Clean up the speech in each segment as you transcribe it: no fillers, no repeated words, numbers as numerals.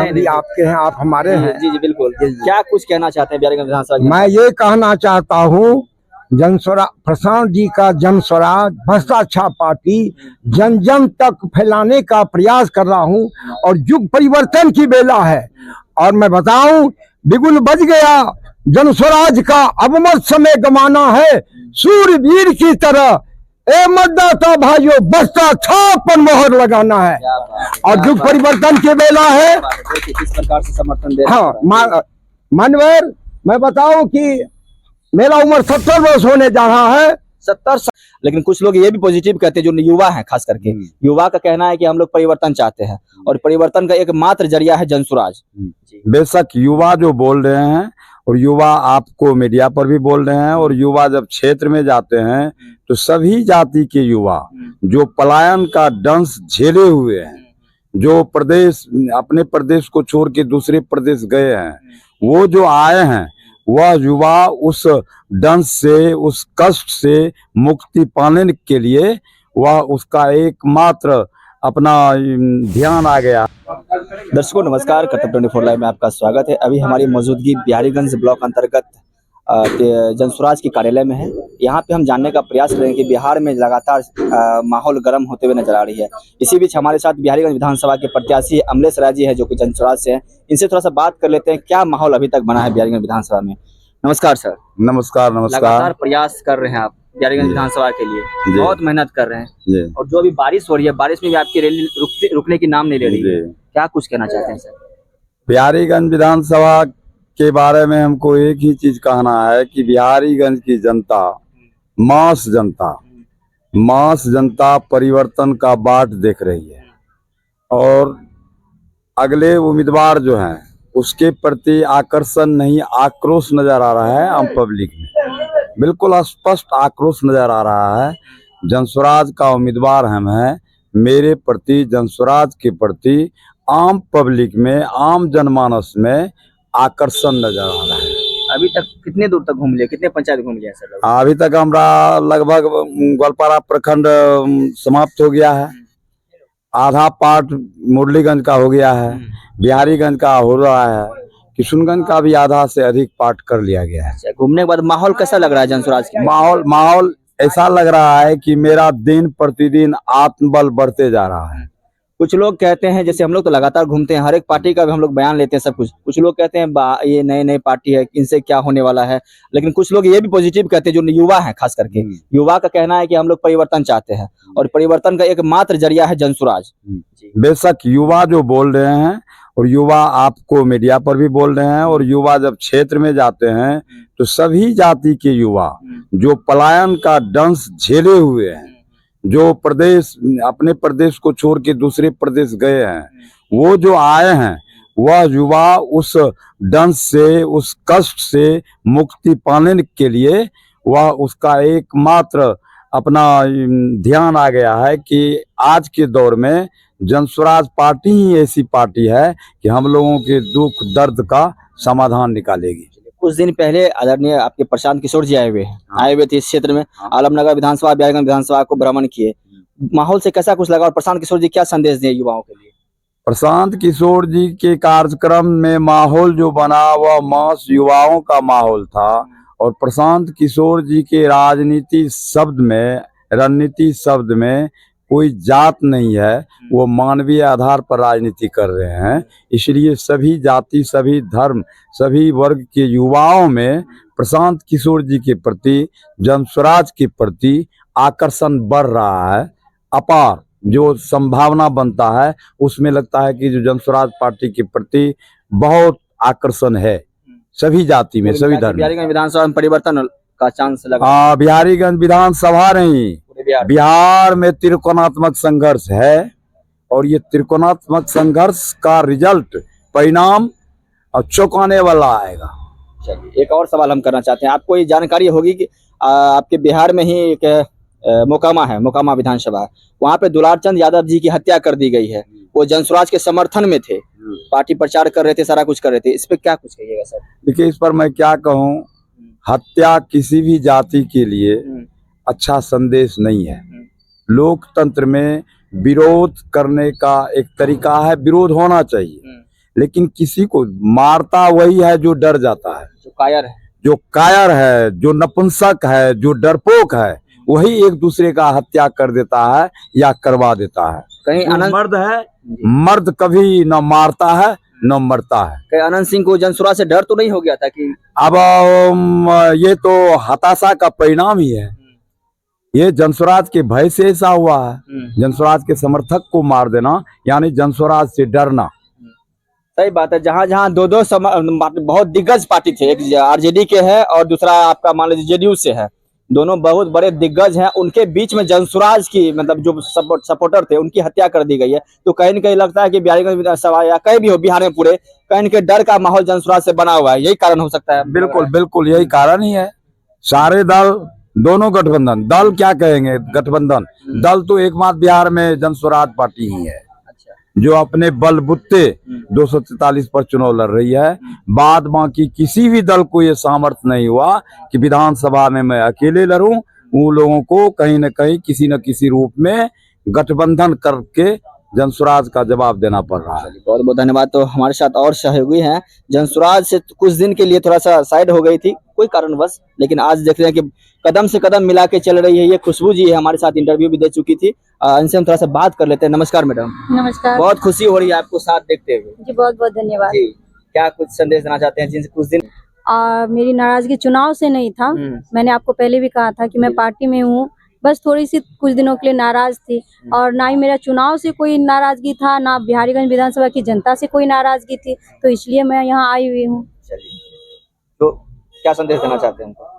हम भी आपके हैं, आप हमारे हैं। जी जी बिल्कुल। क्या कुछ कहना चाहते हैं बिहारीगंज विधानसभा के? मैं ये कहना चाहता हूँ, जनस्वराज प्रशांत जी का जनस्वराज भ्रष्टाचार पार्टी जन जन तक फैलाने का प्रयास कर रहा हूँ और युग परिवर्तन की बेला है। और मैं बताऊं, बिगुल बज गया जनस्वराज का, अब मत समय गमाना है, सूरवीर की तरह ए मतदाता भाइयों भ्रष्टाचार पर मोहर लगाना है और युग परिवर्तन की बेला है। किस प्रकार से समर्थन दे? हाँ मानवर, मैं बताऊं कि मेरा उम्र 70 वर्ष होने जा रहा है। 70। लेकिन कुछ लोग ये भी पॉजिटिव कहते हैं, जो युवा हैं खास करके, युवा का कहना है कि हम लोग परिवर्तन चाहते हैं और परिवर्तन का एकमात्र जरिया है जनसुराज। बेशक युवा जो बोल रहे हैं, और युवा आपको मीडिया पर भी बोल रहे हैं, और युवा जब क्षेत्र में जाते हैं तो सभी जाति के युवा जो पलायन का दंश झेले हुए हैं, जो प्रदेश अपने प्रदेश को छोड़ के दूसरे प्रदेश गए हैं, वो जो आए हैं, वह युवा उस दंश से, उस कष्ट से मुक्ति पाने के लिए वह उसका एकमात्र अपना ध्यान आ गया। दर्शकों नमस्कार, कर्तव्य 24 लाइव में आपका स्वागत है। अभी हमारी मौजूदगी बिहारीगंज ब्लॉक अंतर्गत जनसुराज के कार्यालय में है। यहाँ पे हम जानने का प्रयास कर रहे हैं कि बिहार में लगातार माहौल गर्म होते हुए नजर आ रही है। इसी बीच हमारे साथ बिहारीगंज विधानसभा के प्रत्याशी अमलेश राय जी है, जो कि जनसुराज से हैं। इनसे थोड़ा सा बात कर लेते हैं, क्या माहौल अभी तक बना है बिहारीगंज विधानसभा में। नमस्कार सर। नमस्कार। नमस्कार। लगातार प्रयास कर रहे हैं आप बिहारीगंज विधानसभा के लिए, बहुत मेहनत कर रहे हैं, और जो अभी बारिश हो रही है, बारिश में भी आपकी रैली रुकने की नाम नहीं ले रही है। क्या कुछ कहना चाहते हैं सर? बिहारीगंज विधानसभा के बारे में हमको एक ही चीज कहना है कि बिहारीगंज की जनता, मास जनता परिवर्तन का बाट देख रही है, और अगले उम्मीदवार जो हैं उसके प्रति आकर्षण नहीं, आक्रोश नजर आ रहा है आम पब्लिक में। बिल्कुल स्पष्ट आक्रोश नजर आ रहा है। जनसुराज का उम्मीदवार हम हैं, मेरे प्रति, जनसुराज के प्रति आम पब्लिक में, आम जनमानस में आकर्षण नजर आ रहा है। अभी तक कितने दूर तक घूम लिए, कितने पंचायत घूम लिए सर? अभी तक हमारा लगभग गोलपारा प्रखंड समाप्त हो गया है, आधा पार्ट मुरलीगंज का हो गया है, बिहारीगंज का हो रहा है, किशुनगंज का भी आधा से अधिक पार्ट कर लिया गया है। घूमने के बाद माहौल कैसा लग रहा है जनसुराज के? माहौल ऐसा लग रहा है कि मेरा दिन प्रतिदिन आत्मबल बढ़ते जा रहा है। कुछ लोग कहते हैं, जैसे हम लोग तो लगातार घूमते हैं, हर एक पार्टी का भी हम लोग बयान लेते हैं सब कुछ। कुछ लोग कहते हैं ये नए पार्टी है, इनसे क्या होने वाला है। लेकिन कुछ लोग ये भी पॉजिटिव कहते हैं, जो युवा हैं खास करके, युवा का कहना है कि हम लोग परिवर्तन चाहते हैं और परिवर्तन का एकमात्र जरिया है जनसुराज। बेशक युवा जो बोल रहे हैं, और युवा आपको मीडिया पर भी बोल रहे हैं, और युवा जब क्षेत्र में जाते हैं तो सभी जाति के युवा जो पलायन का दंश झेले हुए हैं, जो प्रदेश अपने प्रदेश को छोड़ के दूसरे प्रदेश गए हैं, वो जो आए हैं, वह युवा उस दंश से, उस कष्ट से मुक्ति पाने के लिए वह उसका एकमात्र अपना ध्यान आ गया है कि आज के दौर में जनसुराज पार्टी ही ऐसी पार्टी है कि हम लोगों के दुख दर्द का समाधान निकालेगी। कुछ दिन पहले आदरणीय आपके प्रशांत किशोर जी आए हुए थे इस क्षेत्र में, आलमनगर विधानसभा, बिहारीगंज विधानसभा को भ्रमण किए। माहौल से कैसा कुछ लगा और प्रशांत किशोर जी क्या संदेश दिए युवाओं के लिए? प्रशांत किशोर जी के कार्यक्रम में माहौल जो बना वह मास युवाओं का माहौल था, और प्रशांत किशोर जी के रणनीति शब्द में कोई जात नहीं है, वो मानवीय आधार पर राजनीति कर रहे हैं। इसलिए सभी जाति, सभी धर्म, सभी वर्ग के युवाओं में प्रशांत किशोर जी के प्रति, जनसुराज के प्रति आकर्षण बढ़ रहा है। अपार जो संभावना बनता है, उसमें लगता है कि जो जनसुराज पार्टी के प्रति बहुत आकर्षण है सभी जाति में, सभी धर्म। बिहारीगंज विधानसभा में परिवर्तन का चांस लगा? बिहारीगंज विधानसभा नहीं, बिहार में त्रिकोणात्मक संघर्ष है, और ये त्रिकोणात्मक संघर्ष का रिजल्ट, परिणाम चौंकाने वाला आएगा। चलिए, एक और सवाल हम करना चाहते हैं। आपको ये जानकारी होगी कि आपके बिहार में ही एक मोकामा विधानसभा, वहाँ पे दुलारचंद यादव जी की हत्या कर दी गई है। वो जनसुराज के समर्थन में थे, पार्टी प्रचार कर रहे थे, सारा कुछ कर रहे थे। इस पे क्या कुछ कहिएगा सर? देखिए, इस पर मैं क्या कहूँ, हत्या किसी भी जाति के लिए अच्छा संदेश नहीं है। लोकतंत्र में विरोध करने का एक तरीका है, विरोध होना चाहिए, लेकिन किसी को मारता वही है जो डर जाता है, जो कायर है। जो कायर है, जो नपुंसक है, जो डरपोक है, वही एक दूसरे का हत्या कर देता है या करवा देता है। कहीं जो अनंत मर्द है, मर्द कभी न मारता है न मरता है। कहीं अनंत सिंह को जनसुराज से डर तो नहीं हो गया था कि अब ये तो हताशा का परिणाम ही है। ये जनसुराज के भय से ऐसा हुआ है। जनसुराज के समर्थक को मार देना यानी जनसुराज से डरना। सही बात है। जहाँ जहाँ दो बहुत दिग्गज पार्टी थे, एक आरजेडी के है और दूसरा आपका मान लीजिए जेडीयू से है, दोनों बहुत बड़े दिग्गज हैं, उनके बीच में जनसुराज की मतलब जो सपोर्टर थे उनकी हत्या कर दी गई है। तो कहीं न कहीं लगता है कि बिहारीगंज विधानसभा या कहीं भी हो बिहार में पूरे कहीं न कहीं डर का माहौल जनसुराज से बना हुआ है। यही कारण हो सकता है। बिल्कुल बिल्कुल यही कारण ही है। सारे दल, दोनों गठबंधन, दल क्या कहेंगे, गठबंधन दल तो एकमात्र बिहार में जनसुराज पार्टी ही है जो अपने बलबुत्ते 243 पर चुनाव लड़ रही है। बाद बाकी किसी भी दल को ये सामर्थ्य नहीं हुआ कि विधानसभा में मैं अकेले लड़ूं। उन लोगों को कहीं न कहीं किसी न किसी रूप में गठबंधन करके जनसुराज का जवाब देना पड़ रहा है। बहुत बहुत धन्यवाद। तो हमारे साथ और सहयोगी हैं, जनसुराज से कुछ दिन के लिए थोड़ा सा साइड हो गई थी कोई कारणवश, लेकिन आज देख रहे हैं कि कदम से कदम मिला के चल रही है। ये खुशबू जी है, हमारे साथ इंटरव्यू भी दे चुकी थी। इनसे हम थोड़ा सा बात कर लेते हैं। नमस्कार मैडम। नमस्कार। बहुत खुशी हो रही है आपको साथ देखते हुए जी, बहुत बहुत धन्यवाद। जी। क्या कुछ संदेश देना चाहते हैं जिनसे कुछ दिन मेरी नाराजगी चुनाव से नहीं था। मैंने आपको पहले भी कहा था कि मैं पार्टी में हूँ, बस थोड़ी सी कुछ दिनों के लिए नाराज थी और ना ही मेरा चुनाव से कोई नाराजगी था, ना बिहारीगंज विधानसभा की जनता से कोई नाराजगी थी, तो इसलिए मैं यहाँ आई हुई हूँ। चलिए, तो क्या संदेश देना चाहते हैं उनको?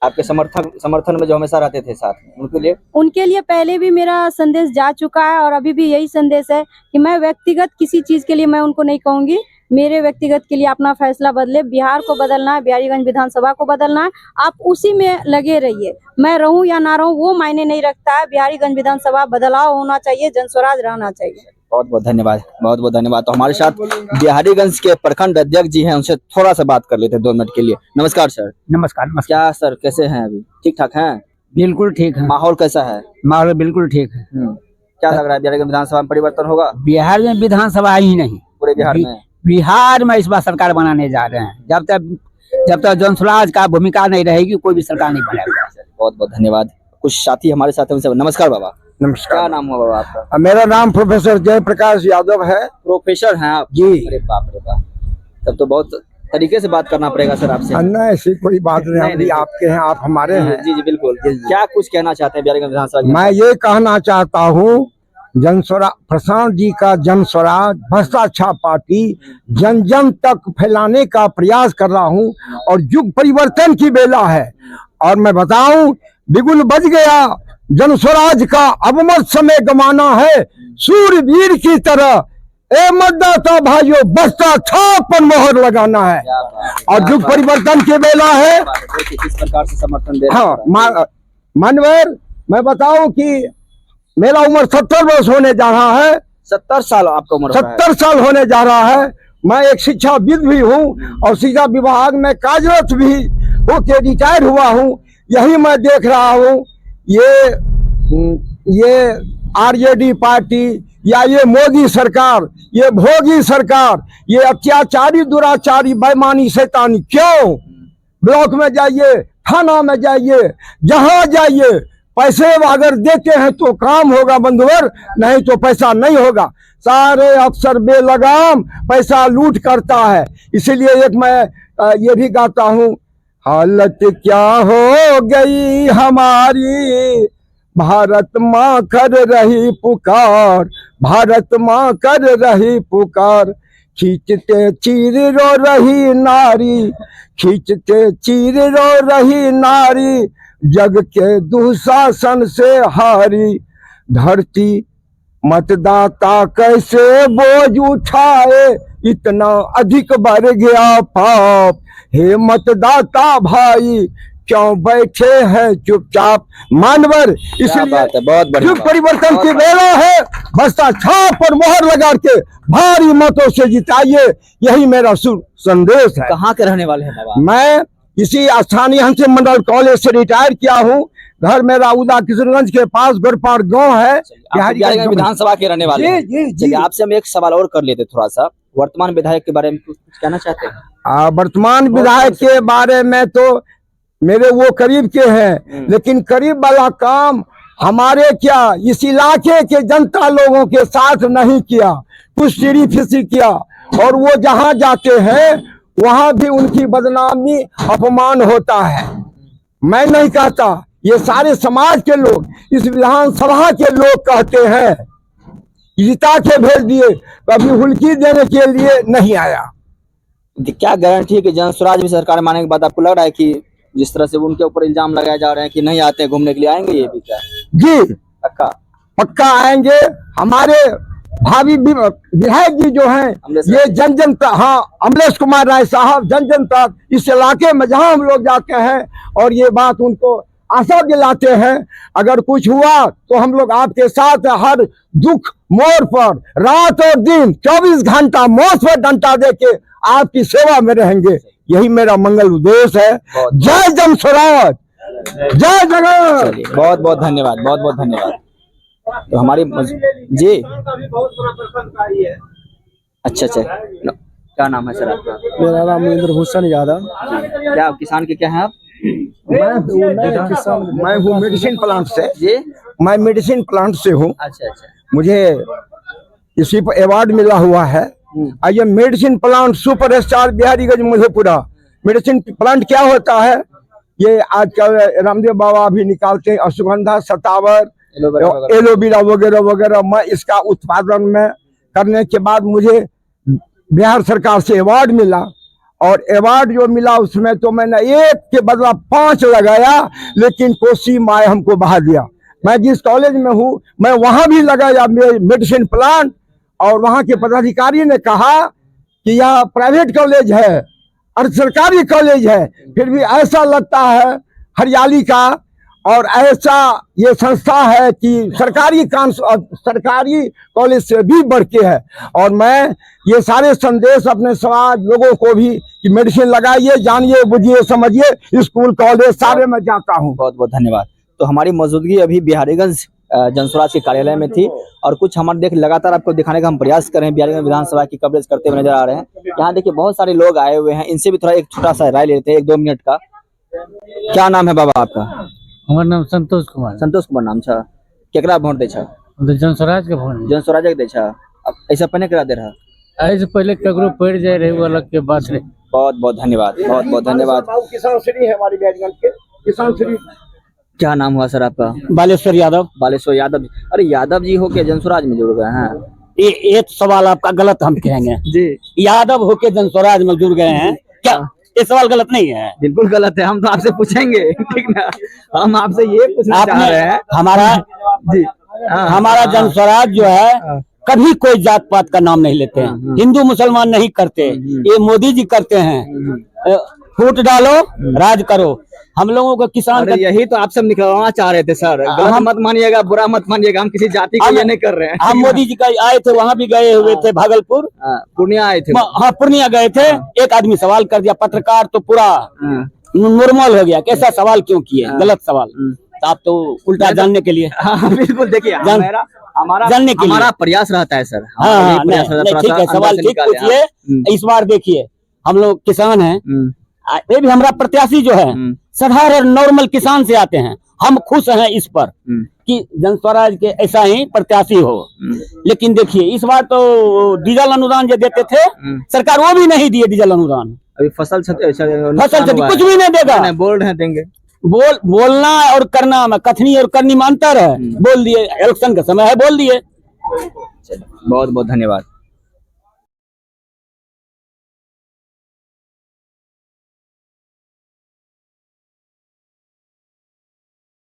आपके समर्थन में जो हमेशा रहते थे साथ में, उनके लिए पहले भी मेरा संदेश जा चुका है और अभी भी यही संदेश है कि मैं व्यक्तिगत किसी चीज के लिए मैं उनको नहीं कहूंगी। मेरे व्यक्तिगत के लिए अपना फैसला बदले, बिहार को बदलना है, बिहारीगंज विधानसभा को बदलना है, आप उसी में लगे रहिए। मैं रहूं या ना रहूं वो मायने नहीं रखता है। बिहारीगंज विधानसभा बदलाव होना चाहिए, जनस्वराज रहना चाहिए। बहुत बहुत धन्यवाद, बहुत बहुत धन्यवाद। तो हमारे साथ बिहारीगंज के प्रखंड अध्यक्ष जी हैं, उनसे थोड़ा सा बात कर लेते हैं 2 मिनट के लिए। नमस्कार सर। नमस्कार। नमस्कार। क्या सर, कैसे हैं? अभी ठीक ठाक हैं? बिल्कुल ठीक है। माहौल कैसा है? माहौल बिल्कुल ठीक है। क्या लग रहा है बिहार विधानसभा में परिवर्तन होगा? बिहार में विधानसभा ही नहीं, पूरे बिहार में बिहार में इस बार सरकार बनाने जा रहे हैं। जब तक जनसुराज का भूमिका नहीं रहेगी कोई भी सरकार नहीं बनेगा। बहुत बहुत धन्यवाद। कुछ साथी हमारे साथ हैं। नमस्कार बाबा। नमस्कार। क्या नाम हुआ बाबा आपका? मेरा नाम प्रोफेसर जयप्रकाश यादव है। प्रोफेसर हैं आप? जी। अरे बाप रे बाप, तब तो बहुत तरीके से बात करना पड़ेगा सर आपसे। ना ऐसी कोई बात नहीं, हम भी आपके हैं, आप हमारे हैं। जी जी बिल्कुल। क्या कुछ कहना चाहते हैं बिहार विधानसभा? मैं ये कहना चाहता हूँ, जनस्वराज प्रशांत जी का जनस्वराज भ्रष्टाचार पार्टी जन जन तक फैलाने का प्रयास कर रहा हूँ और युग परिवर्तन की बेला है। और मैं बताऊं, बिगुल बज गया जनस्वराज का, अब मत समय गंवाना है, सूरवीर की तरह ए मतदाता भाइयों बस्ता छाप पर मोहर लगाना है और युग परिवर्तन की बेला है। किस प्रकार से समर्थन दे? हाँ मानवर, मैं बताऊं कि मेरा उम्र 70 वर्ष होने जा रहा है। 70 साल आपका उम्र? 70 साल होने जा रहा है। मैं एक शिक्षाविद भी हूँ और शिक्षा विभाग में कार्यरत भी होके रिटायर हुआ हूँ। यही मैं देख रहा हूँ, ये आरजेडी पार्टी या ये मोदी सरकार, ये भोगी सरकार, ये अत्याचारी दुराचारी बेईमानी शैतानी, क्यों? ब्लॉक में जाइए, थाना में जाइए, जहां जाइए, पैसे अगर देते हैं तो काम होगा बंधुवर, नहीं तो पैसा नहीं होगा। सारे अफसर बेलगाम पैसा लूट करता है। इसीलिए एक मैं ये भी गाता हूँ, हालत क्या हो गई हमारी, भारत माँ कर रही पुकार, भारत माँ कर रही पुकार, खींचते चीर रो रही नारी, खींचते चीर रो रही नारी, जग के दुशासन से हारी, धरती मतदाता कैसे बोझ उठाए, इतना अधिक बढ़ गया पाप, हे मतदाता भाई क्यों बैठे हैं चुपचाप। मानवर, इसलिए युग परिवर्तन की बेला है, बस्ता छाप पर मोहर लगा के भारी मतों से जिताइए, यही मेरा संदेश है। कहाँ के रहने वाले हैं बाबा? मैं इसी स्थानीय हंस मंडल कॉलेज से रिटायर किया हूँ। घर मेरा उदा किशनगंज के पास गोरपाड़ गांव है। बिहारीगंज विधानसभा के रहने वाले हैं। जी जी जी। आपसे हम एक सवाल और कर लेते थोड़ा सा, वर्तमान विधायक के बारे में कुछ कहना चाहते हैं? वर्तमान विधायक के बारे में तो मेरे वो करीब के हैं, लेकिन करीब वाला काम हमारे क्या इस इलाके के जनता लोगों के साथ नहीं किया, कुछ सीढ़ी फिसी किया। और वो जहां जाते हैं वहां भी उनकी बदनामी अपमान होता है। मैं नहीं कहता, ये सारे समाज के लोग, इस विधानसभा के लोग कहते हैं। जिता के भेज दिए, कभी हुल्की देने के लिए नहीं आया। क्या गारंटी है कि जन स्वराज भी सरकार मानने के बाद आपको लग रहा है कि जिस तरह से उनके ऊपर इल्जाम लगाए जा रहे हैं कि नहीं आते घूमने के लिए, आएंगे ये भी क्या? जी पक्का पक्का आएंगे। हमारे भावी विधायक जी जो हैं, ये जन जन तक, हाँ, अमलेश कुमार राय साहब जन जन तक इस इलाके में जहां हम लोग जाते हैं और ये बात उनको आशा दिलाते हैं, अगर कुछ हुआ तो हम लोग आपके साथ हर दुख मोड़ पर रात और दिन 24 घंटा मौत पर डंडा देके आपकी सेवा में रहेंगे। यही मेरा मंगल उद्देश्य है। जय जन स्वराज, जय जगन। बहुत बहुत धन्यवाद, बहुत बहुत धन्यवाद। तो हमारी जी अच्छा क्या नाम है सर आपका? मेरा नाम महेंद्र भूषण यादव। क्या आप किसान के क्या हैं आप? मैं हूँ मेडिसिन प्लांट से। जी मैं मेडिसिन प्लांट से हूँ। अच्छा अच्छा। मुझे इसी पर अवार्ड मिला हुआ है। ये medicine plant super star Bihariganj Madhepura. Medicine plant क्या होता है, ये आजकल रामदेव बाबा भी निकालते हैं, अश्वगंधा, सतावर, एलोवेरा वगैरह वगैरह। मैं इसका उत्पादन में करने के बाद मुझे बिहार सरकार से अवार्ड मिला, और अवार्ड जो मिला उसमें तो मैंने 1 के बदला 5 लगाया, लेकिन कोसी माए हमको बहा दिया। मैं जिस कॉलेज में हूँ मैं वहां भी लगाया मेडिसिन प्लांट, और वहां के पदाधिकारी ने कहा कि यह प्राइवेट कॉलेज है और सरकारी कॉलेज है, फिर भी ऐसा लगता है हरियाली का, और ऐसा ये संस्था है कि सरकारी कॉलेज से भी बढ़ के है। और मैं ये सारे संदेश अपने समाज लोगों को भी कि मेडिसिन लगाइए, जानिए, बुझिए, समझिए, स्कूल कॉलेज सारे में जाता हूँ। बहुत बहुत धन्यवाद। तो हमारी मौजूदगी अभी बिहारीगंज जनस्वराज के कार्यालय में थी, और कुछ हमारे लगातार आपको दिखाने का हम प्रयास कर रहे हैं। बिहारीगंज विधानसभा की कवरेज करते हुए नजर आ रहे हैं। यहाँ देखिए बहुत सारे लोग आए हुए हैं, इनसे भी थोड़ा एक छोटा सा राय लेते हैं, 1-2 मिनट का। क्या नाम है बाबा आपका? हमार नाम संतोष कुमार। संतोष कुमार नाम छा। केकरा वोट दे छा? जन स्वराज के फोन जनस्वराज के दे छा। अब ऐसा पहले करा दे रहा? ऐसे पहले ककरो पड़ जाए रहे वो अलग के बात रहे। बहुत बहुत धन्यवाद, बहुत बहुत धन्यवाद। किसान श्री है हमारी बिहारीगंज के, किसान श्री। क्या नाम हुआ सर आपका? बालेश्वर यादव। बालेश्वर यादव। अरे यादव जी हो के जनस्वराज में जुड़ गए हैं? ये एक सवाल आपका गलत हम कहेंगे जी। यादव होके जनस्वराज में जुड़ गए हैं क्या? ये सवाल गलत नहीं है। बिल्कुल गलत है। हम तो आपसे पूछेंगे, ठीक ना? हम आपसे ये पूछना चाह रहे हैं। हमारा जी हमारा जनस्वराज जो है कभी कोई जात पात का नाम नहीं लेते हैं, हिंदू मुसलमान नहीं करते, ये मोदी जी करते हैं। फूट डालो, राज करो। हम लोगों को किसान का यही तो आप सब निकलवाना चाह रहे थे सर। गलत मत मानिएगा, बुरा मत मानिएगा, हम किसी जाति को ये नहीं कर रहे हैं। हम मोदी जी का आए थे, वहाँ भी गए हुए थे, भागलपुर, पूर्णिया आए थे। हाँ पूर्णिया गए थे। एक आदमी सवाल कर दिया, पत्रकार तो पूरा नॉर्मल हो गया, कैसा सवाल क्यों किए, गलत सवाल। तो आप तो उल्टा जानने के लिए। हाँ बिल्कुल। देखिए हमारा जानने के लिए हमारा प्रयास रहता है सर। हाँ ठीक है, सवाल ठीक पूछिए। इस बार देखिए हम लोग किसान हैं, ये भी हमारा प्रत्याशी जो है साधारण नॉर्मल किसान से आते हैं। हम खुश हैं इस पर कि जनस्वराज के ऐसा ही प्रत्याशी हो। लेकिन देखिए इस बार तो डीजल अनुदान जो देते थे सरकार, वो भी नहीं दिए डीजल अनुदान। अभी फसल क्षति कुछ भी नहीं देगा। बोल रहे हैं देंगे। बोलना और करना में, कथनी और करनी में अंतर है। बोल दिए, इलेक्शन का समय है, बोल दिए। बहुत बहुत धन्यवाद।